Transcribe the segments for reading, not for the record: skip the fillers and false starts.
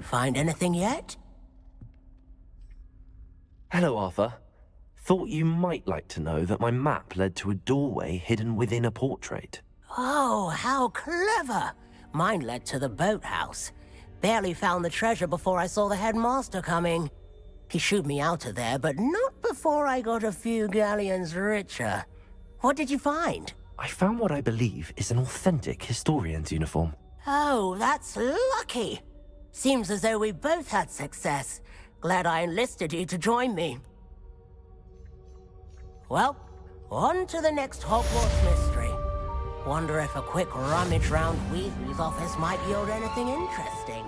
Find anything yet? Hello, Arthur. Thought you might like to know that my map led to a doorway hidden within a portrait. Oh, how clever! Mine led to the boathouse. Barely found the treasure before I saw the headmaster coming. He shooed me out of there, but not before I got a few galleons richer. What did you find? I found what I believe is an authentic historian's uniform. Oh, that's lucky. Seems as though we both had success. Glad I enlisted you to join me. Well, on to the next Hogwarts mystery. Wonder if a quick rummage round Weasley's office might yield anything interesting.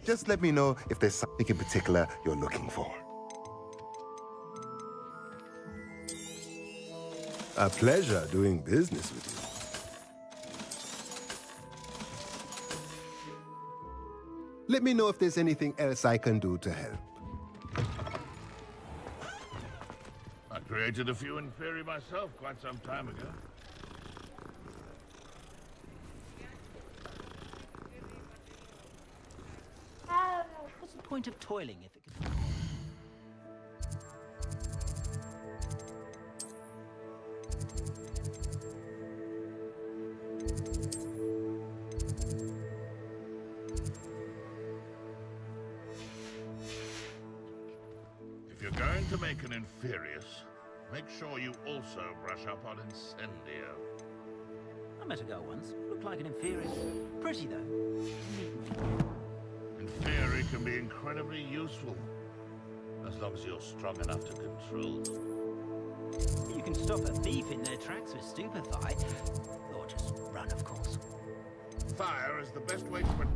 Just let me know if there's something in particular you're looking for. A pleasure doing business with you. Let me know if there's anything else I can do to help. I created a few in theory myself quite some time ago. What's the point of toiling if it can... If you're going to make an Inferius, make sure you also brush up on Incendio. I met a girl once. Looked like an inferior. Pretty, though. In theory, can be incredibly useful, as long as you're strong enough to control them. You can stop a thief in their tracks with stupefy. Or just run, of course. Fire is the best way to protect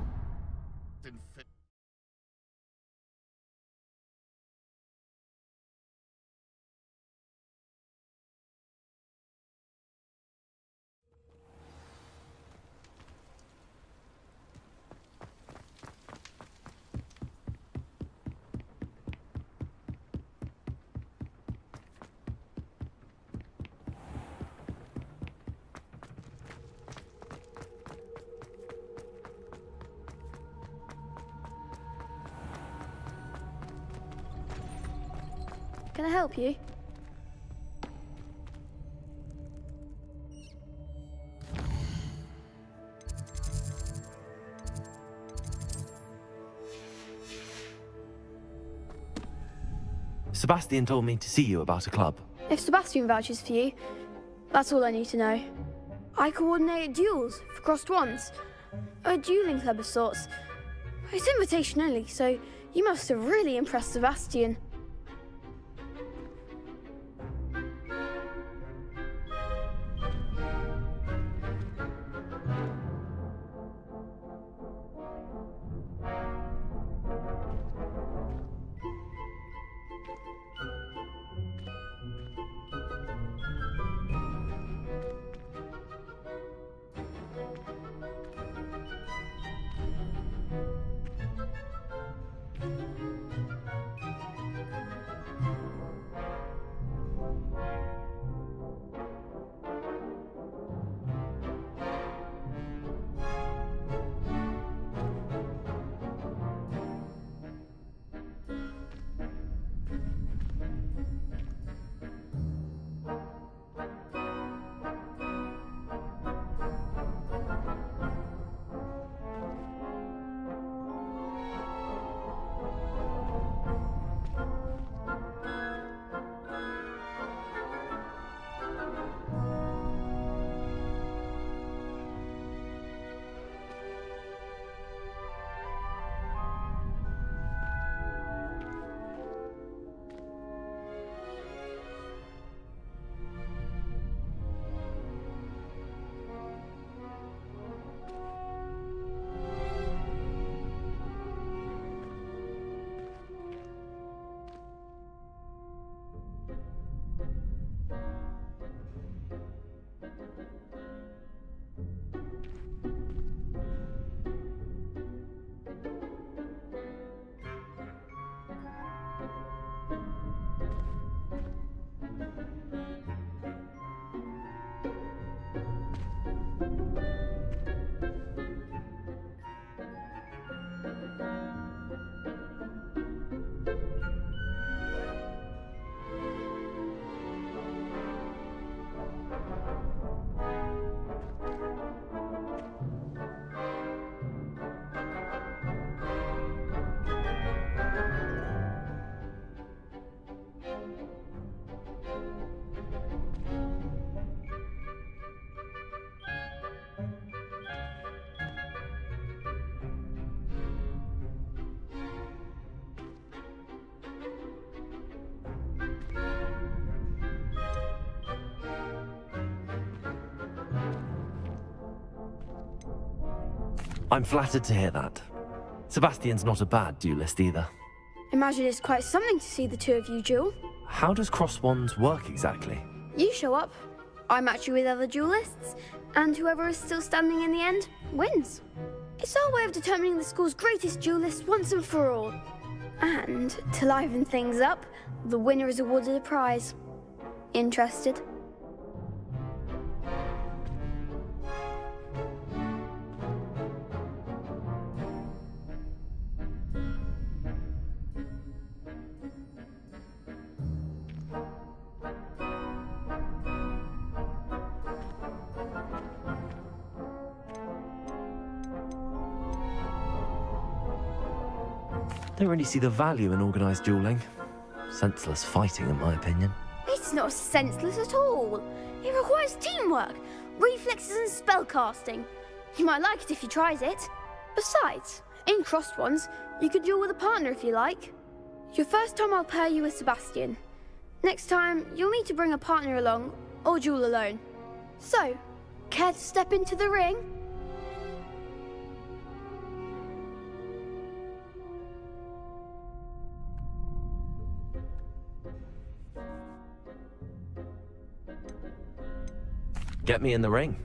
Can I help you? Sebastian told me to see you about a club. If Sebastian vouches for you, that's all I need to know. I coordinate duels for crossed wands. A dueling club of sorts. It's invitation only, so you must have really impressed Sebastian. I'm flattered to hear that. Sebastian's not a bad duelist either. Imagine it's quite something to see the two of you duel. How does cross wands work exactly? You show up, I match you with other duelists, and whoever is still standing in the end wins. It's our way of determining the school's greatest duelist once and for all. And to liven things up, the winner is awarded a prize. Interested? Don't really see the value in organised dueling. Senseless fighting, in my opinion. It's not senseless at all. It requires teamwork, reflexes and spellcasting. You might like it if you tries it. Besides, in crossed ones, you could duel with a partner if you like. Your first time I'll pair you with Sebastian. Next time, you'll need to bring a partner along, or duel alone. So, care to step into the ring? Get me in the ring.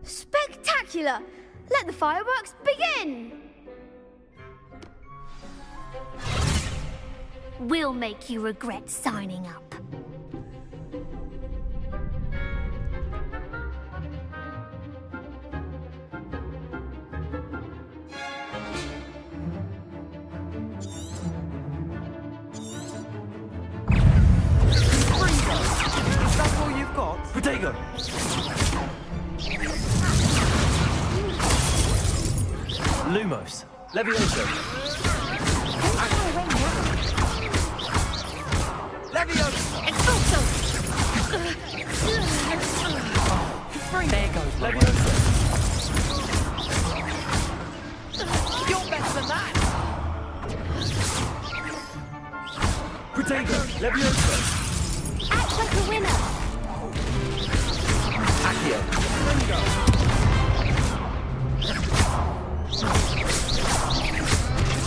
Spectacular! Let the fireworks begin! We'll make you regret signing up. Protego! Lumos. Levioso. Levioso! Expulso! There goes Levioso. You're better than that! Protego! Levioso! Act like a winner. Accio.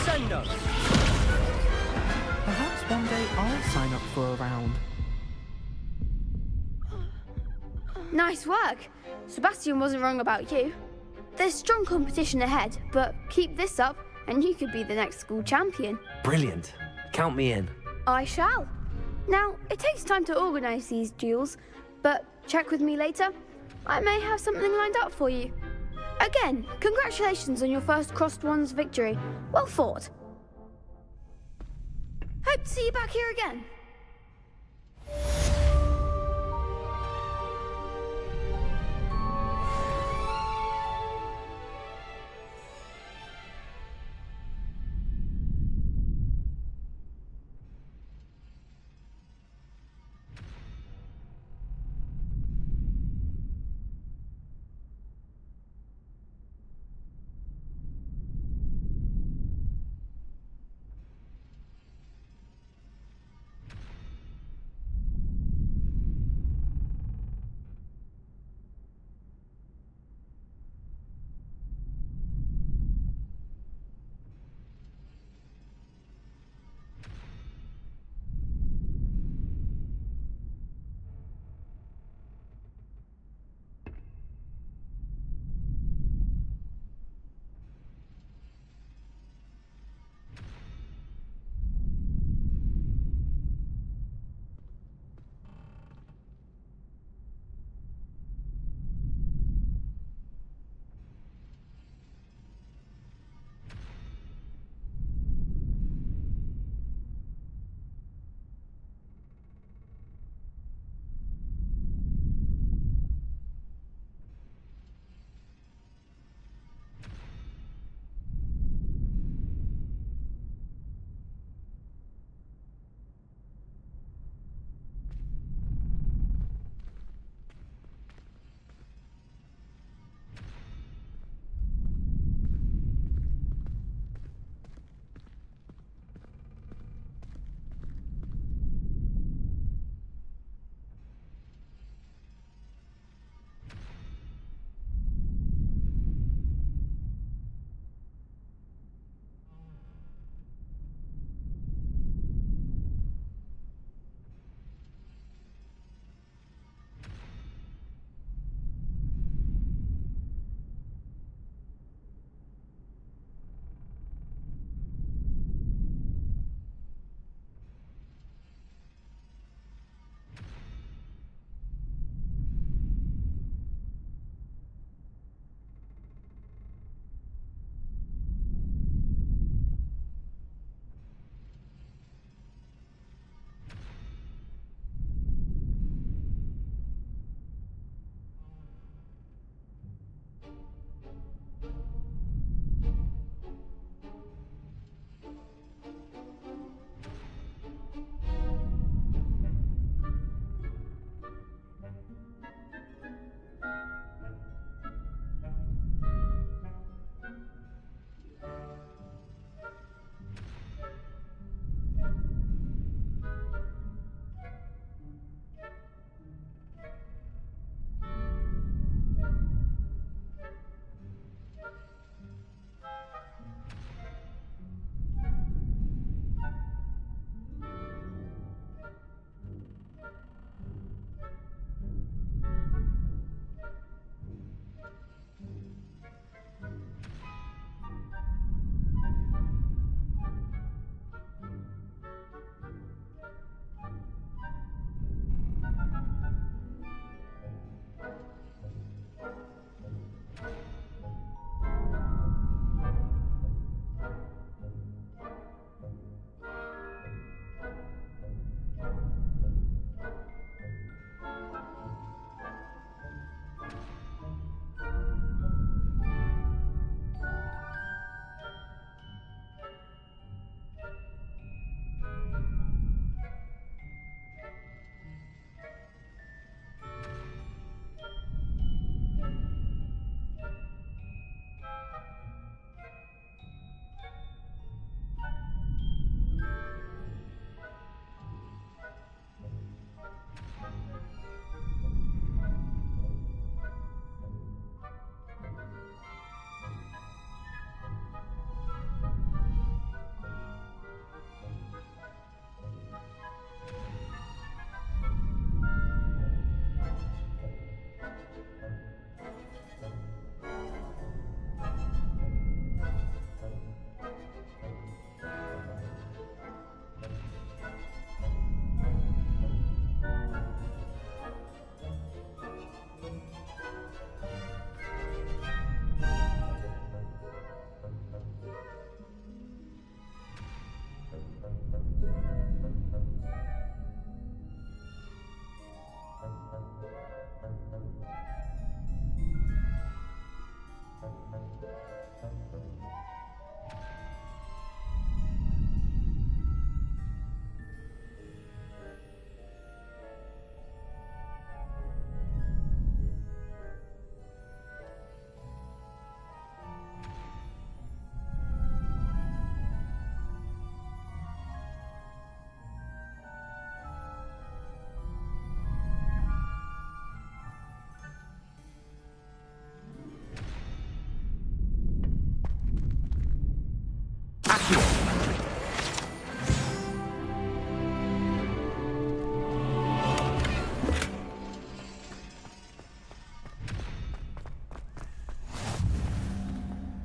Sendo! Perhaps one day I'll sign up for a round. Nice work. Sebastian wasn't wrong about you. There's strong competition ahead, but keep this up and you could be the next school champion. Brilliant. Count me in. I shall. Now, it takes time to organise these duels, but check with me later. I may have something lined up for you. Again, congratulations on your first Crossed Ones victory. Well fought. Hope to see you back here again.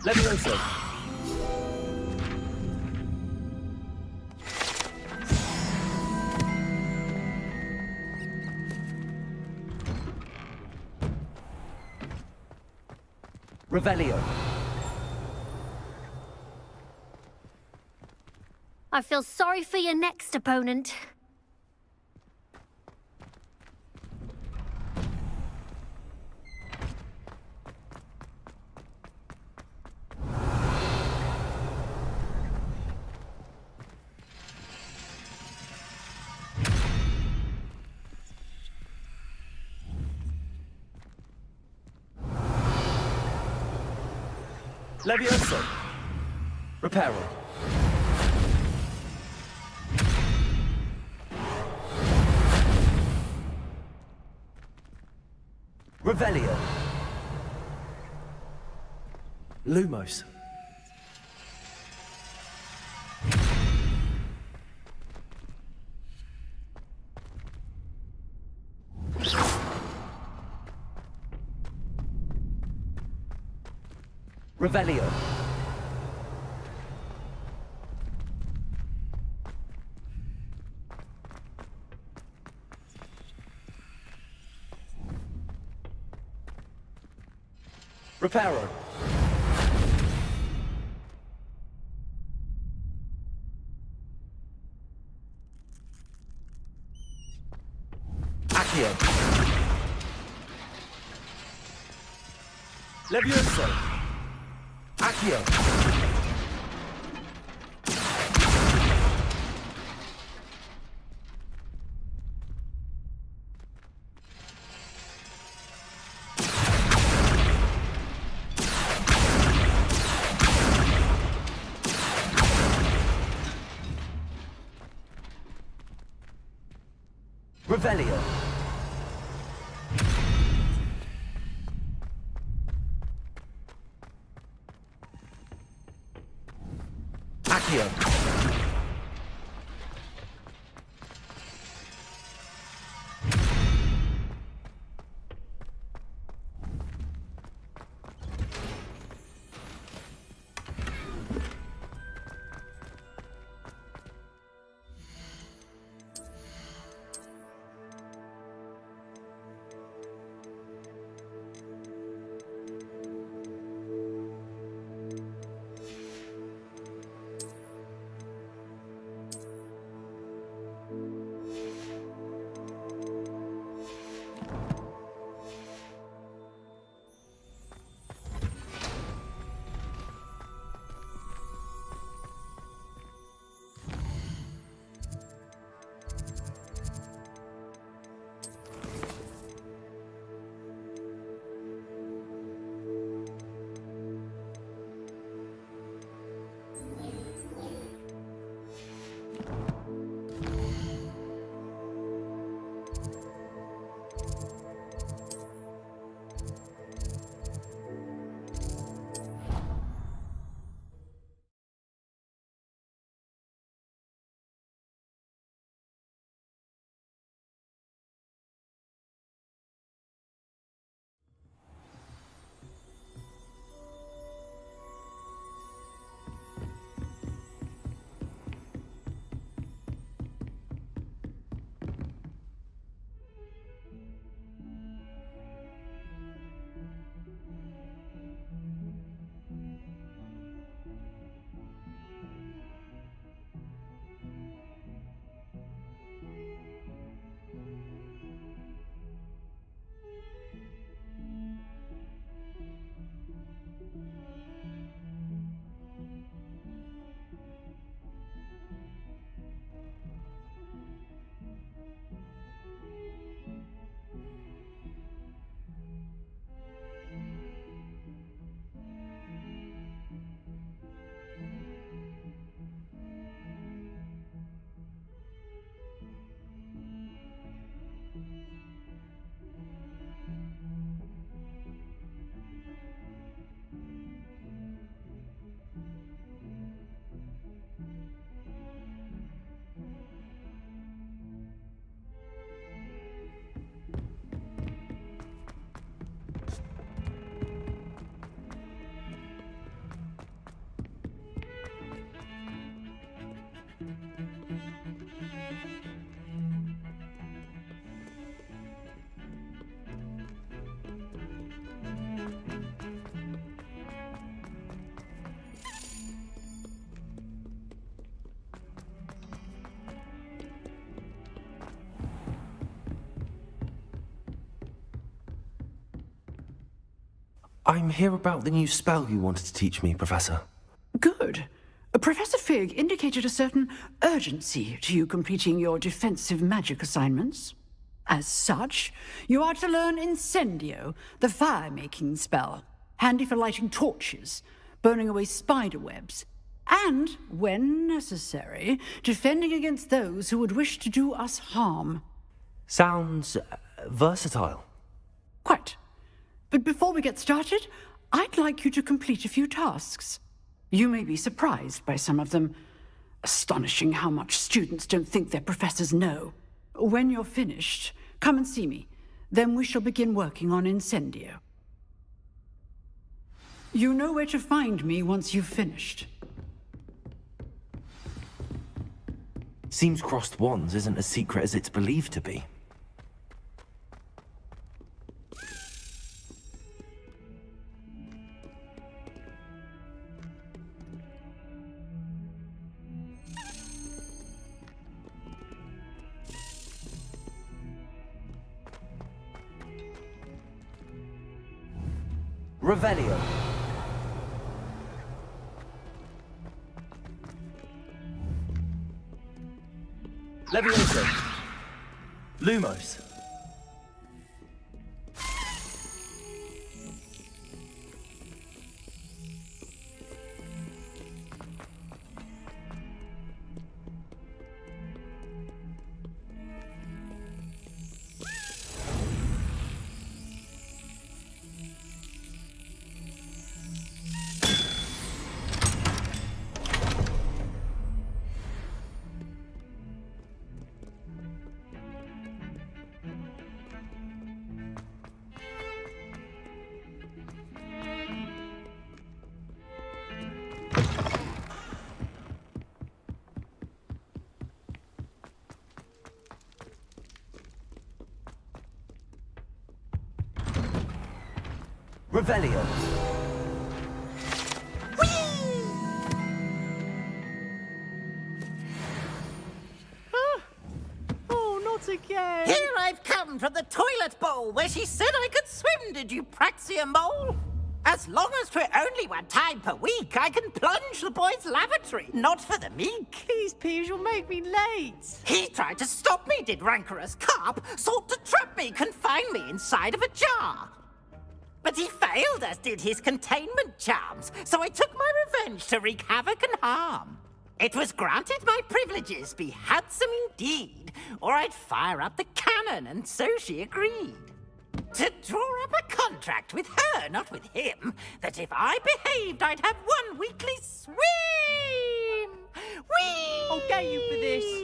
Levioso. Revelio. I feel sorry for your next opponent. Levioso. Reparo. Revelio. Lumos. Revelio. Reparo. Accio. Levioso. Accio. Revelio. Accio. I'm here about the new spell you wanted to teach me, Professor. Good. Professor Fig indicated a certain urgency to you completing your defensive magic assignments. As such, you are to learn Incendio, the fire-making spell, handy for lighting torches, burning away spider webs, and, when necessary, defending against those who would wish to do us harm. Sounds versatile. Quite. But before we get started, I'd like you to complete a few tasks. You may be surprised by some of them. Astonishing how much students don't think their professors know. When you're finished, come and see me. Then we shall begin working on Incendio. You know where to find me once you've finished. Seems crossed wands isn't as secret as it's believed to be. Revelio. Levioso. Lumos. Revelio. Oh, not again. Here I've come from the toilet bowl where she said I could swim, did you praxia mole? As long as 'twere only one time per week, I can plunge the boy's lavatory, not for the meek. Please, Peeves, you'll make me late. He tried to stop me, did rancorous carp, sought to trap me, confine me inside of a jar. But he failed, as did his containment charms, so I took my revenge to wreak havoc and harm. It was granted my privileges be handsome indeed, or I'd fire up the cannon, and so she agreed. To draw up a contract with her, not with him, that if I behaved, I'd have one weekly swim! Whee! I'll get you for this.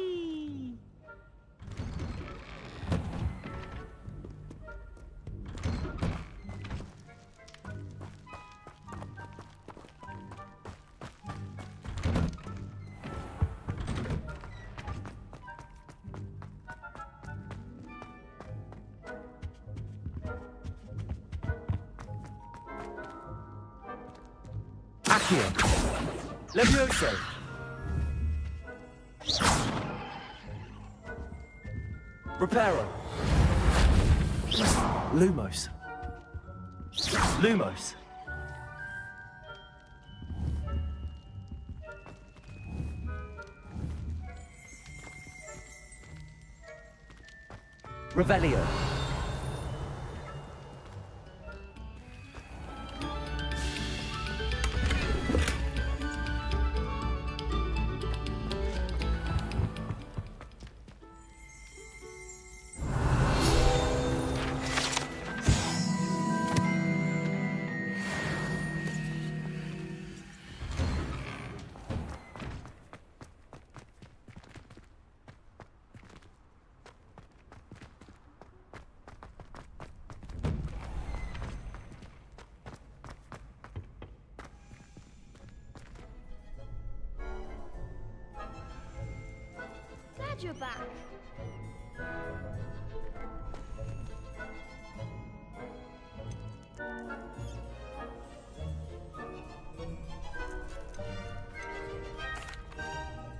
Accio. Levioso. Reparo. Lumos. Lumos. Revelio. Glad you're back.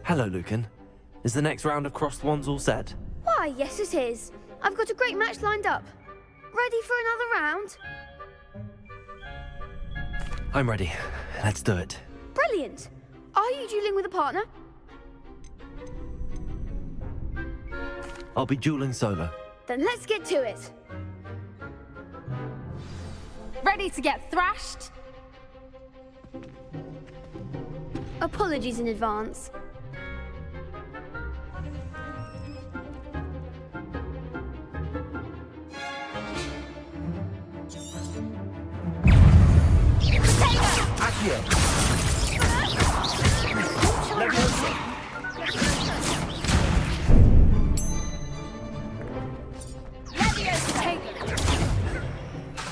Hello, Lucan. Is the next round of crossed wands all set? Why, yes it is. I've got a great match lined up. Ready for another round? I'm ready. Let's do it. Brilliant! Are you dueling with a partner? I'll be dueling solo. Then let's get to it. Ready to get thrashed? Apologies in advance. Accio!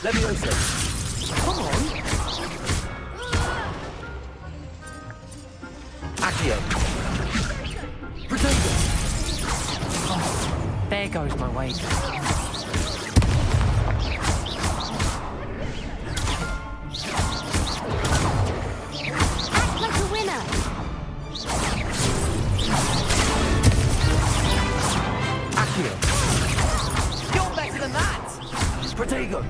Leviosa! Come on! Accio! Protego! There goes my wager. Act like a winner! Accio! You're better than that! Protego!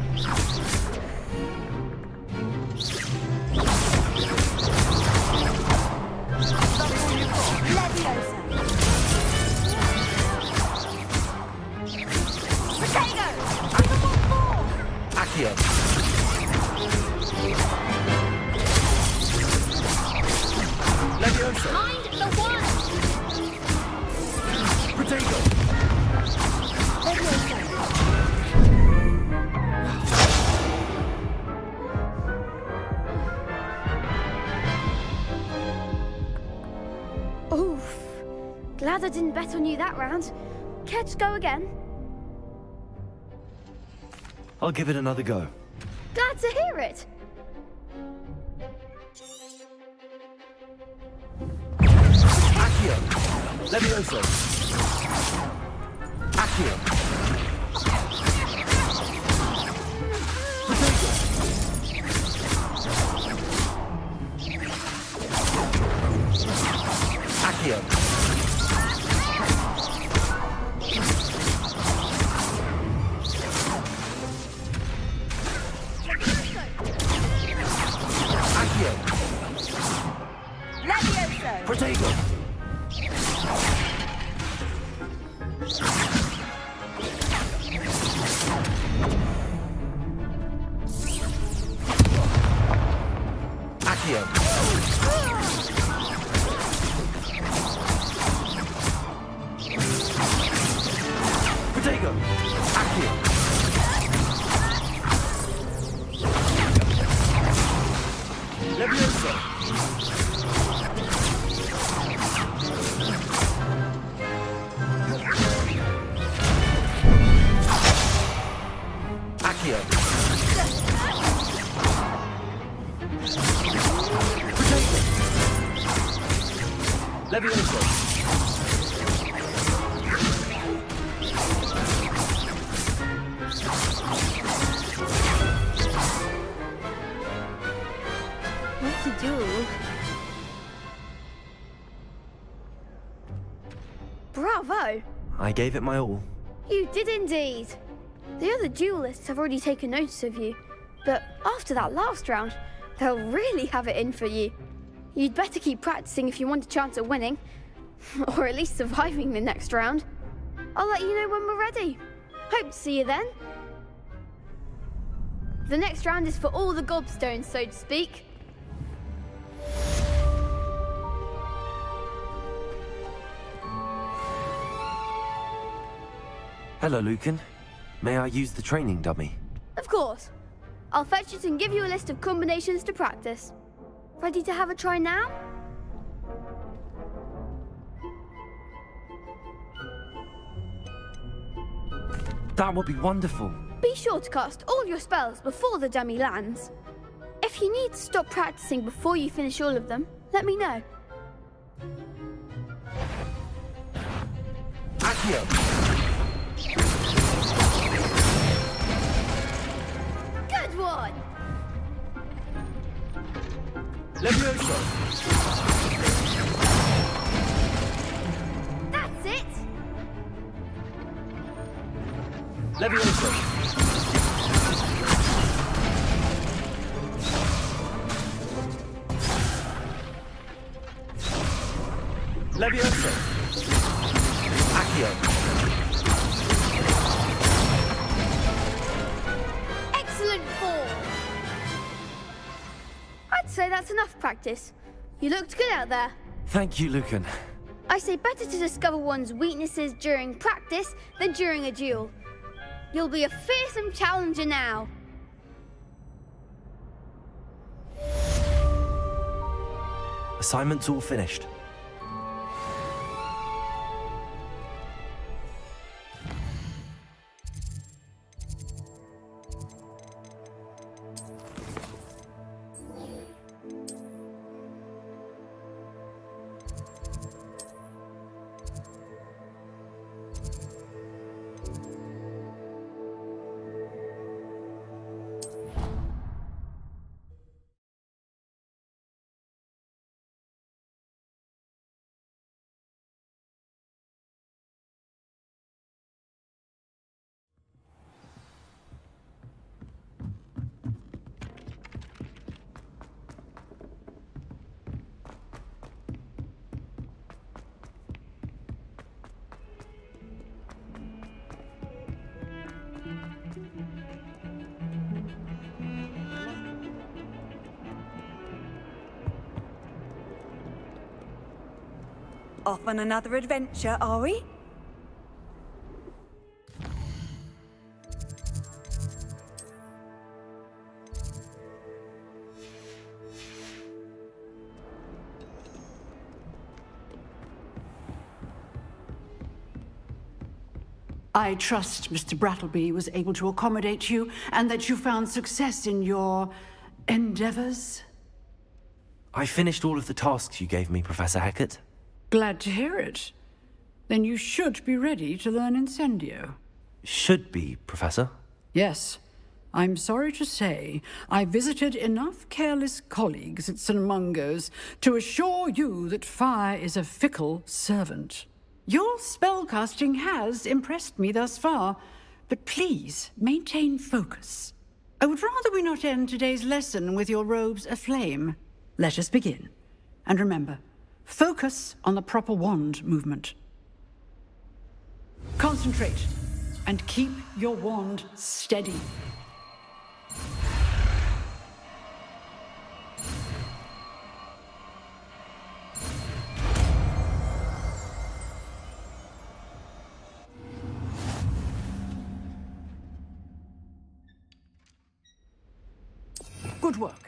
Leviosa! Protego! Accio! Leviosa! Mind the one! Protego! Leviosa! Oof. Glad I didn't bet on you that round. Care to go again? I'll give it another go. Glad to hear it. Accio! Leviosa! Accio! Protego! Accio! Accio! Leviosa! Protego! Accio! Protego! Accio! Leviosa! Accio! Protego! Leviosa! What's a duel? Bravo! I gave it my all. You did indeed. The other duelists have already taken notice of you, but after that last round, they'll really have it in for you. You'd better keep practicing if you want a chance at winning, or at least surviving the next round. I'll let you know when we're ready. Hope to see you then. The next round is for all the gobstones, so to speak. Hello, Lucan. May I use the training dummy? Of course. I'll fetch it and give you a list of combinations to practice. Ready to have a try now? That would be wonderful. Be sure to cast all your spells before the dummy lands. If you need to stop practicing before you finish all of them, let me know. Accio! Good one! Leviosa! That's it! Leviosa! Levioso! Accio! Excellent fall! I'd say that's enough practice. You looked good out there. Thank you, Lucan. I say better to discover one's weaknesses during practice than during a duel. You'll be a fearsome challenger now. Assignment's all finished. Off on another adventure, are we? I trust Mr. Brattleby was able to accommodate you and that you found success in your endeavors. I finished all of the tasks you gave me, Professor Hackett. Glad to hear it. Then you should be ready to learn Incendio. Should be, Professor. Yes. I'm sorry to say, I visited enough careless colleagues at St. Mungo's to assure you that fire is a fickle servant. Your spellcasting has impressed me thus far, but please maintain focus. I would rather we not end today's lesson with your robes aflame. Let us begin. And remember, focus on the proper wand movement. Concentrate and keep your wand steady. Good work.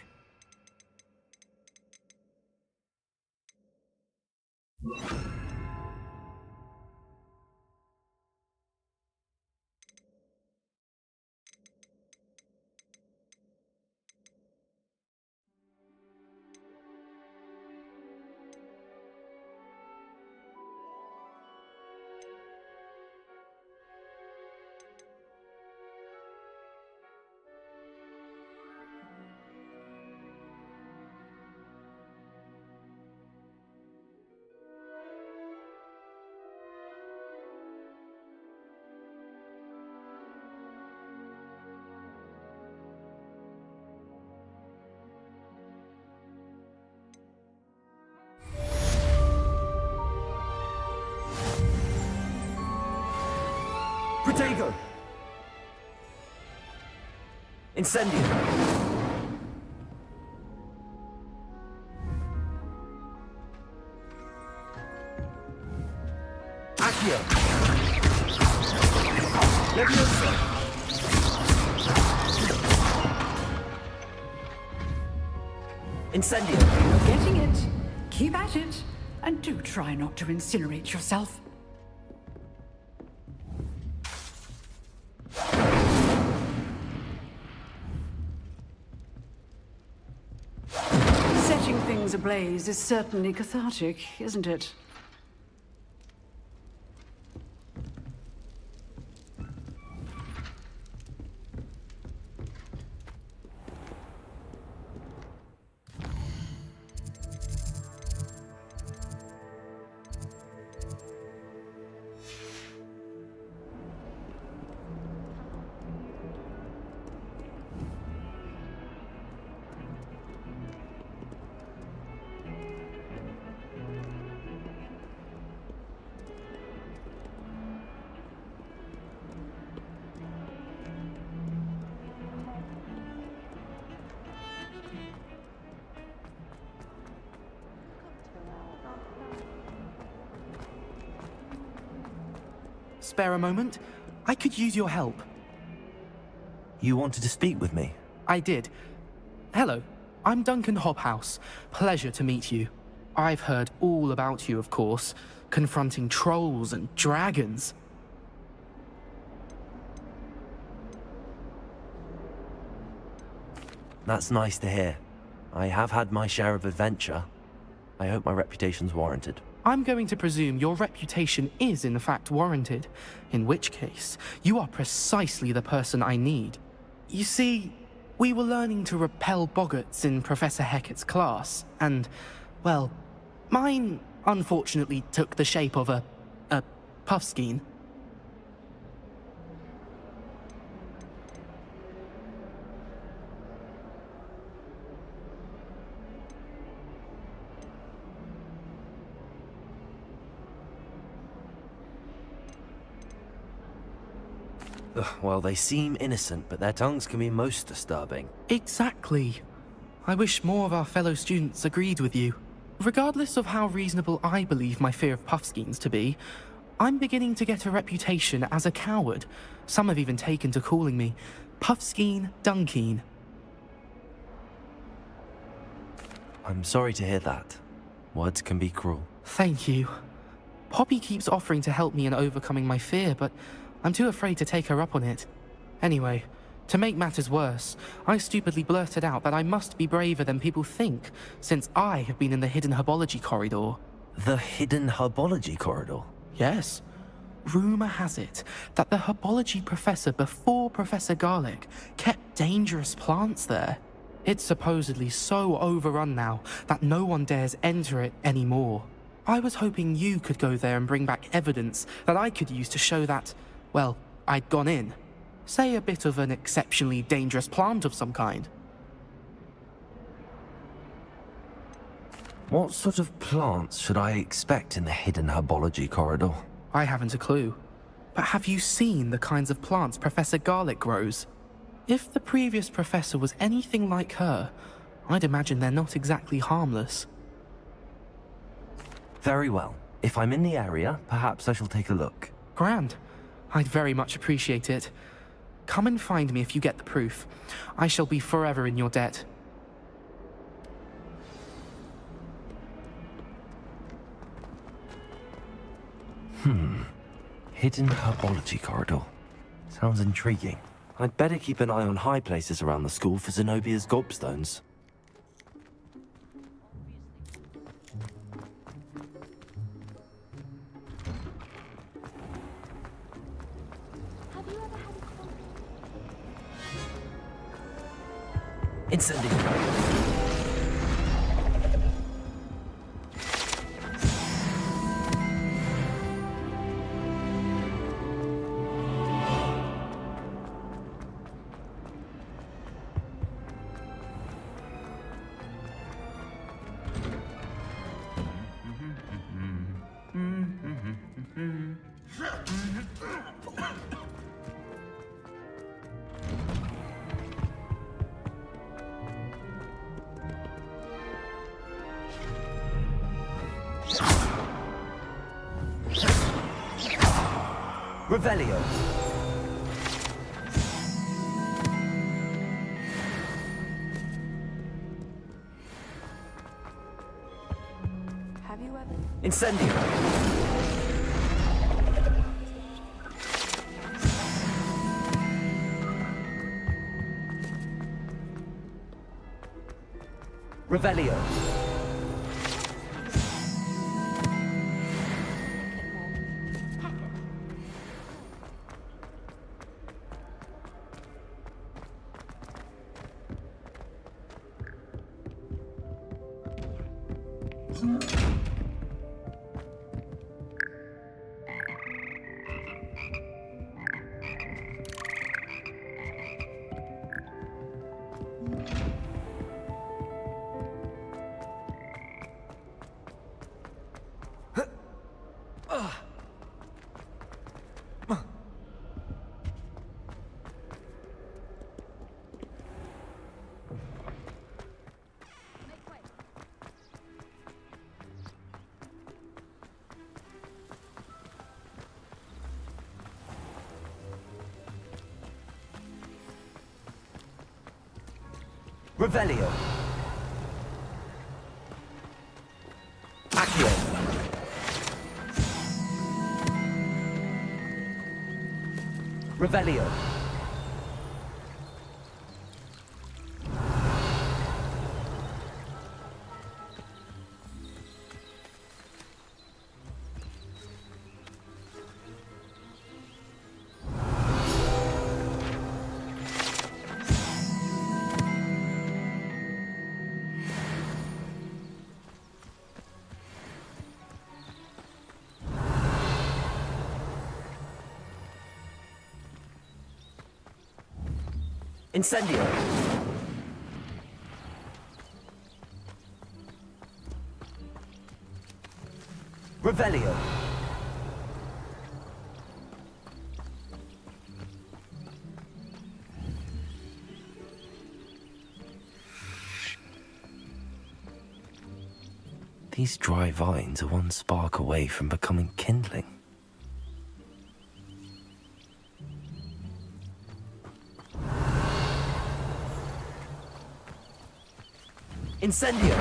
Protego! Incendio! Accio! Levioso! Incendio! You're getting it. Keep at it. And do try not to incinerate yourself. Setting things ablaze is certainly cathartic, isn't it? spare a moment? I could use your help. You wanted to speak with me? I did. Hello, I'm Duncan Hobhouse. Pleasure to meet you. I've heard all about you, of course, confronting trolls and dragons. That's nice to hear. I have had my share of adventure. I hope my reputation's warranted. I'm going to presume your reputation is in fact warranted, in which case, you are precisely the person I need. You see, we were learning to repel boggarts in Professor Hecat's class, and, well, mine unfortunately took the shape of a puffskein. Well, they seem innocent, but their tongues can be most disturbing. Exactly. I wish more of our fellow students agreed with you. Regardless of how reasonable I believe my fear of puffskeins to be, I'm beginning to get a reputation as a coward. Some have even taken to calling me Puffskeen Dunkeen. I'm sorry to hear that. Words can be cruel. Thank you. Poppy keeps offering to help me in overcoming my fear, but I'm too afraid to take her up on it. Anyway, to make matters worse, I stupidly blurted out that I must be braver than people think, since I have been in the hidden herbology corridor. The hidden herbology corridor? Yes. Rumor has it that the herbology professor before Professor Garlic kept dangerous plants there. It's supposedly so overrun now that no one dares enter it anymore. I was hoping you could go there and bring back evidence that I could use to show that, well, I'd gone in. Say a bit of an exceptionally dangerous plant of some kind. What sort of plants should I expect in the hidden herbology corridor? I haven't a clue. But have you seen the kinds of plants Professor Garlic grows? If the previous professor was anything like her, I'd imagine they're not exactly harmless. Very well. If I'm in the area, perhaps I shall take a look. Grand. I'd very much appreciate it. Come and find me if you get the proof. I shall be forever in your debt. Hidden herbology corridor. Sounds intriguing. I'd better keep an eye on high places around the school for Zenobia's gobstones. Incendiary. Revelio. Have you ever? Incendio. Revelio. Revelio. Accio. Revelio. Incendio. Revelio. These dry vines are one spark away from becoming kindling. Incendio!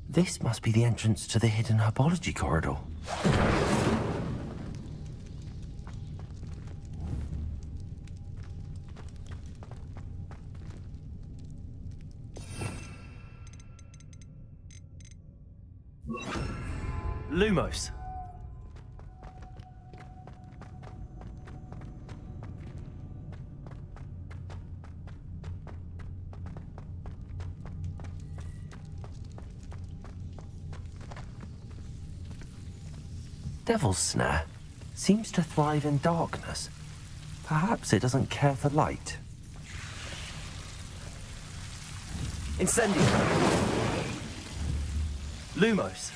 This must be the entrance to the hidden herbology corridor. Lumos. Devil's Snare seems to thrive in darkness. Perhaps it doesn't care for light. Incendio. Lumos.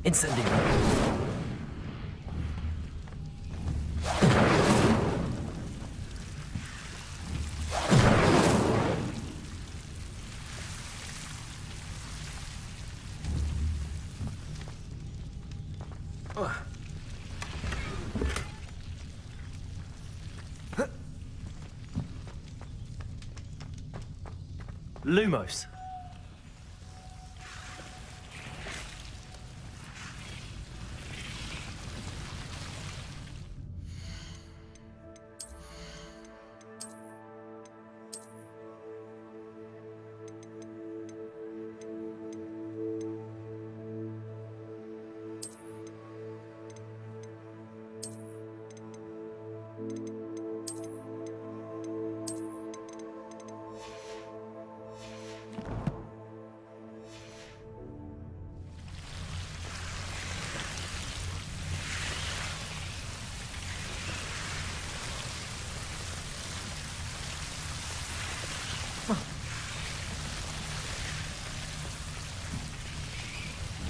Incendio. Lumos.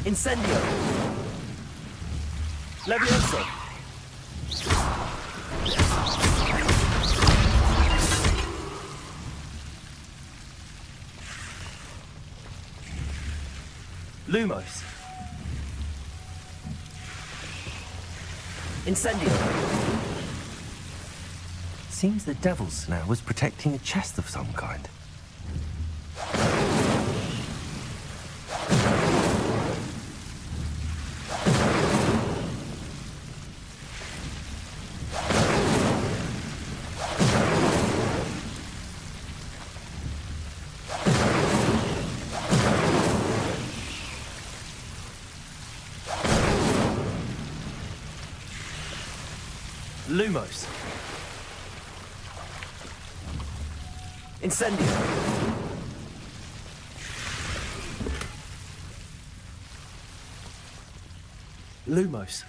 Incendio. Levioso. Lumos. Incendio. Seems the Devil's Snare was protecting a chest of some kind. Lumos. Incendio. Lumos.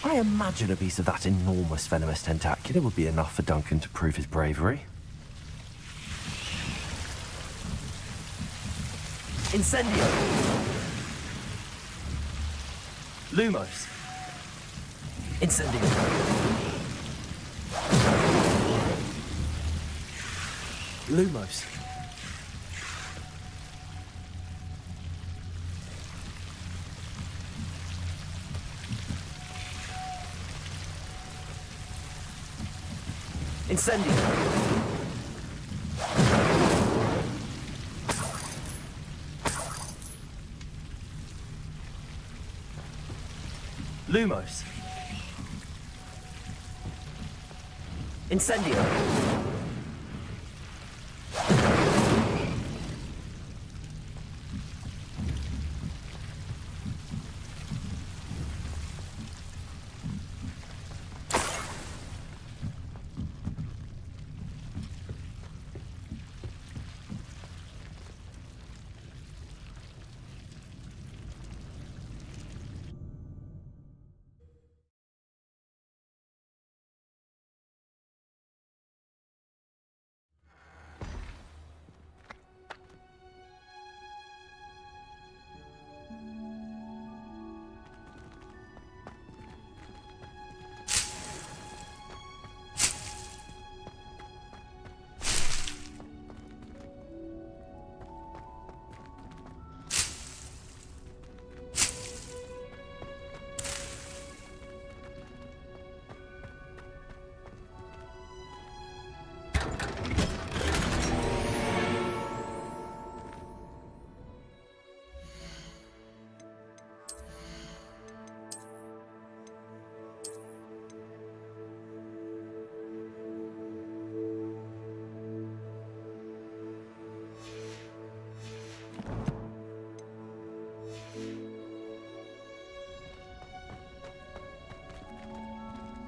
I imagine a piece of that enormous venomous tentacular would be enough for Duncan to prove his bravery. Incendio! Lumos! Incendio! Lumos! Incendio! Lumos! Incendio!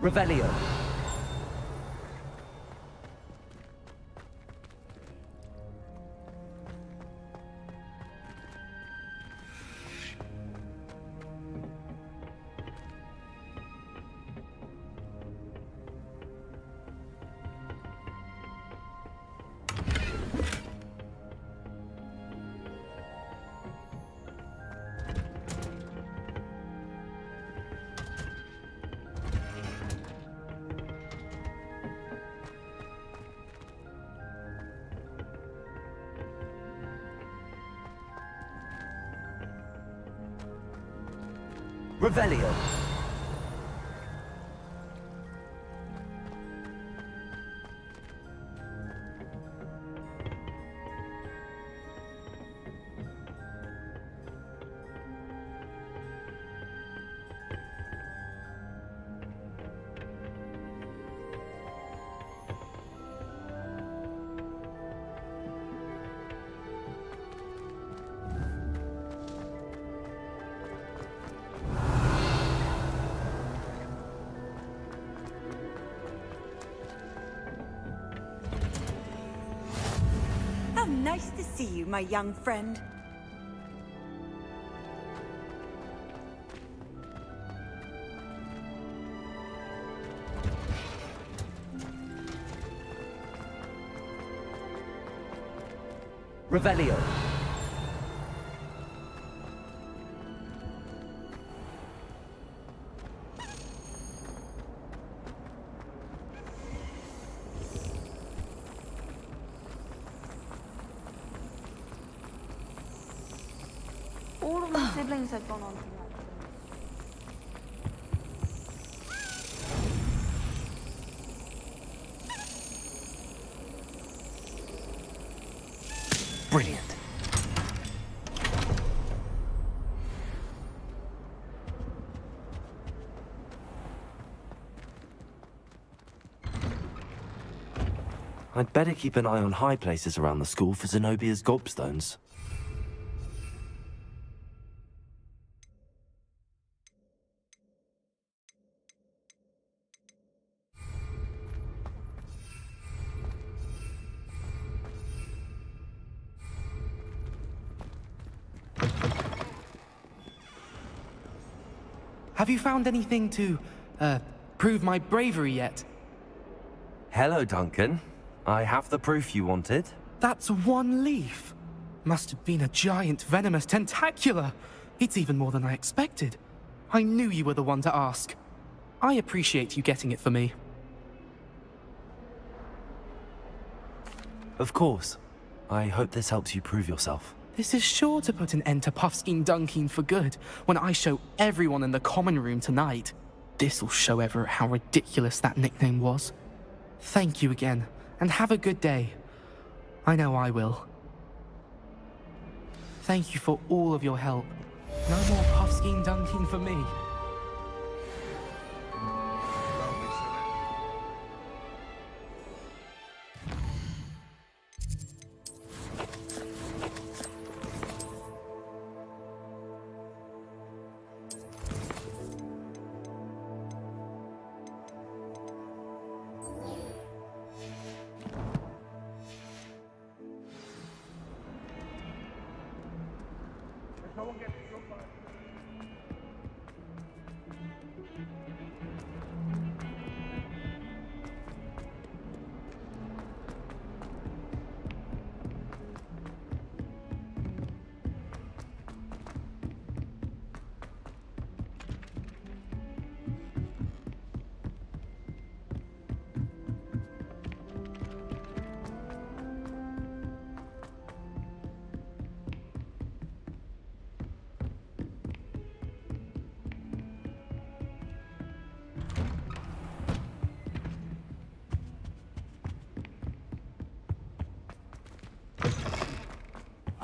Revelio. Revelio. How nice to see you, my young friend. Revelio. All of my siblings had gone on to that. Brilliant. I'd better keep an eye on high places around the school for Zenobia's gobstones. Have you found anything to, prove my bravery yet? Hello, Duncan. I have the proof you wanted. That's one leaf. Must have been a giant venomous tentacula. It's even more than I expected. I knew you were the one to ask. I appreciate you getting it for me. Of course. I hope this helps you prove yourself. This is sure to put an end to Puffskein Dunkeen for good when I show everyone in the common room tonight. This'll show Everett how ridiculous that nickname was. Thank you again, and have a good day. I know I will. Thank you for all of your help. No more Puffskein Dunkeen for me.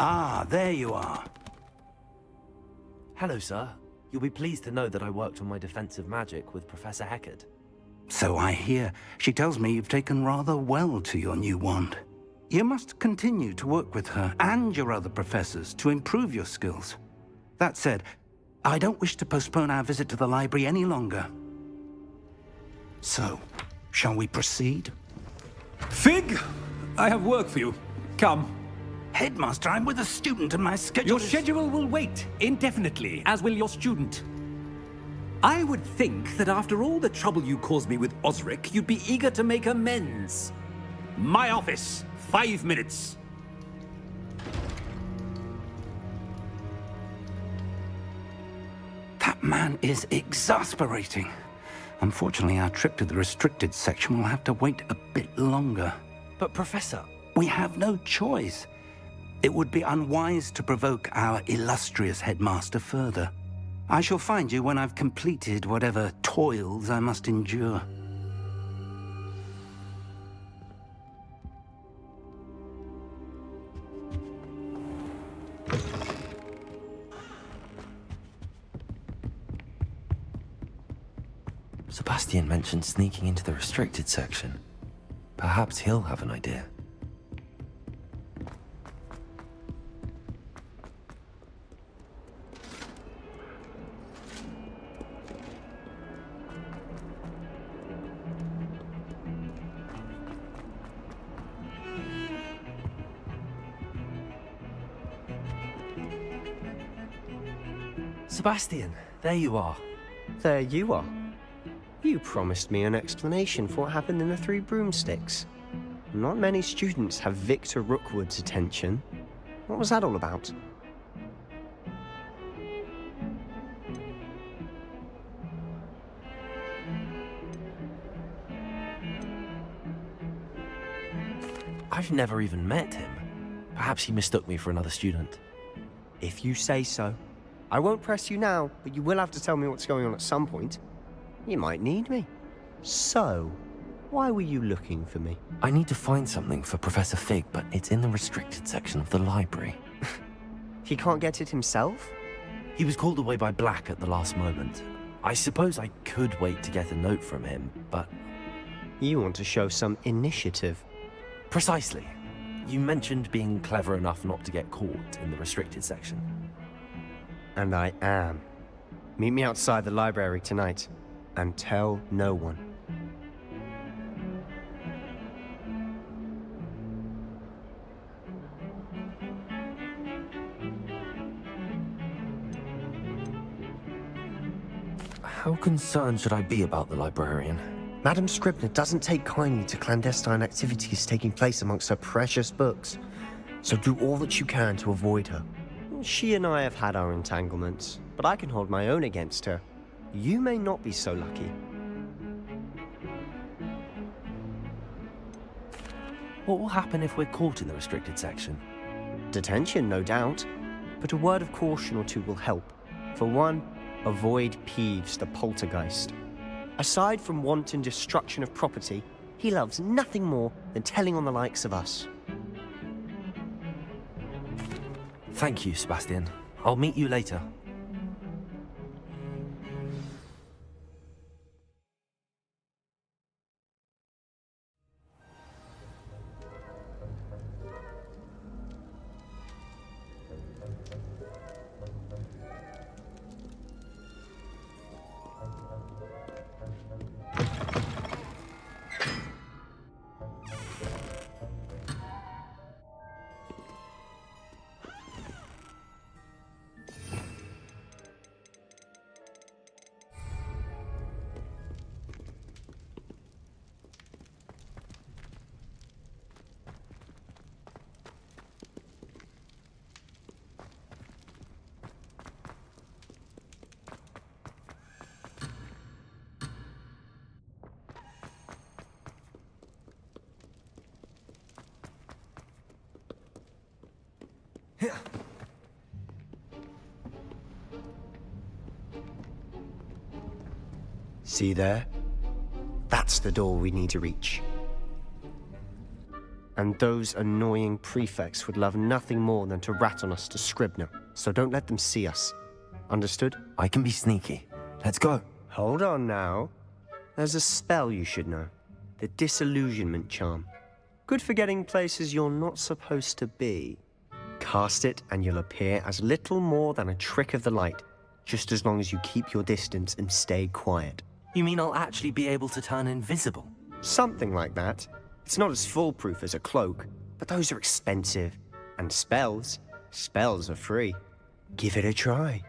Ah, there you are. Hello, sir. You'll be pleased to know that I worked on my defensive magic with Professor Heckard. So I hear. She tells me you've taken rather well to your new wand. You must continue to work with her and your other professors to improve your skills. That said, I don't wish to postpone our visit to the library any longer. So, shall we proceed? Fig! I have work for you. Come. Headmaster, I'm with a student and my schedule Your schedule will wait indefinitely, as will your student. I would think that after all the trouble you caused me with Osric, you'd be eager to make amends. My office, 5 minutes. That man is exasperating. Unfortunately, our trip to the restricted section will have to wait a bit longer. But, Professor... We have no choice. It would be unwise to provoke our illustrious headmaster further. I shall find you when I've completed whatever toils I must endure. Sebastian mentioned sneaking into the restricted section. Perhaps he'll have an idea. Sebastian, there you are. There you are. You promised me an explanation for what happened in the Three Broomsticks. Not many students have Victor Rookwood's attention. What was that all about? I've never even met him. Perhaps he mistook me for another student. If you say so. I won't press you now, but you will have to tell me what's going on at some point. You might need me. So, why were you looking for me? I need to find something for Professor Fig, but it's in the restricted section of the library. He can't get it himself? He was called away by Black at the last moment. I suppose I could wait to get a note from him, but... You want to show some initiative. Precisely. You mentioned being clever enough not to get caught in the restricted section. And I am. Meet me outside the library tonight, and tell no one. How concerned should I be about the librarian? Madam Scribner doesn't take kindly to clandestine activities taking place amongst her precious books, so do all that you can to avoid her. She and I have had our entanglements, but I can hold my own against her. You may not be so lucky. What will happen if we're caught in the restricted section? Detention, no doubt, but a word of caution or two will help. For one, avoid Peeves the poltergeist. Aside from wanton destruction of property, he loves nothing more than telling on the likes of us. Thank you, Sebastian. I'll meet you later. See there? That's the door we need to reach. And those annoying prefects would love nothing more than to rat on us to Scribner, so don't let them see us. Understood? I can be sneaky. Let's go. Hold on now. There's a spell you should know. The Disillusionment Charm. Good for getting places you're not supposed to be. Cast it and you'll appear as little more than a trick of the light, just as long as you keep your distance and stay quiet. You mean I'll actually be able to turn invisible? Something like that. It's not as foolproof as a cloak, but those are expensive. And spells are free. Give it a try.